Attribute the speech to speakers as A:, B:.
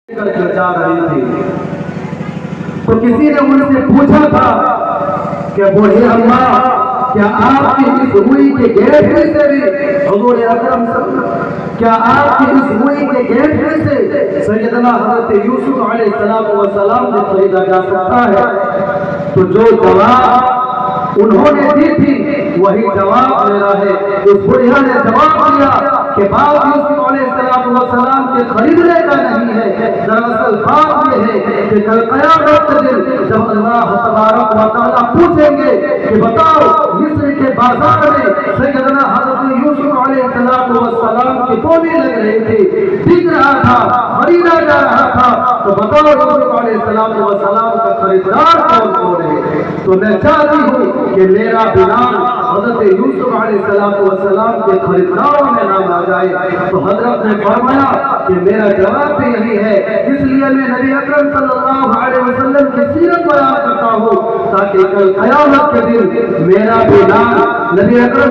A: کر کے جا رہی تھی تو کسی نے ان سے پوچھا تھا کہ بوڑھے اللہ کیا آپ کی اس ہوئی کے گیٹ میں سے بھی حضور اکرم صلی اللہ علیہ وسلم کیا آپ کی اس ہوئی کے گیٹ میں سے سیدنا حضرت یوسف علیہ السلام نے خریدا جا سکتا ہے؟ تو جو جواب انہوں نے دی تھی وہی جواب میرا ہے۔ اس بڑھیا نے جواب دیا کہ بات یوسف علیہ السلام کے خریدنے کا نہیں ہے، دراصل بات یہ ہے کہ کل قیامت کے دن جب اللہ تبارک و تعالیٰ پوچھیں گے کہ بتاؤ مصر کے بازار میں سیدنا حضرت یوسف علیہ السلام کی بولی لگ رہی تھی، بک رہا تھا، خریدا جا رہا تھا، تو بتاؤ یوسف علیہ السلام کا خریدار کون ہے؟ تو میں چاہتی ہوں کہ میرا بلال حضرت یوسف علیہ السلام کے خریداروں میں نام آ جائے۔ تو حضرت نے فرمایا کہ میرا جواب بھی یہی ہے، اس لیے میں نبی اکرم صلی اللہ علیہ وسلم کی سیرت بیان کرتا ہوں تاکہ کل قیامت کے دن میرا بلال نبی اکرم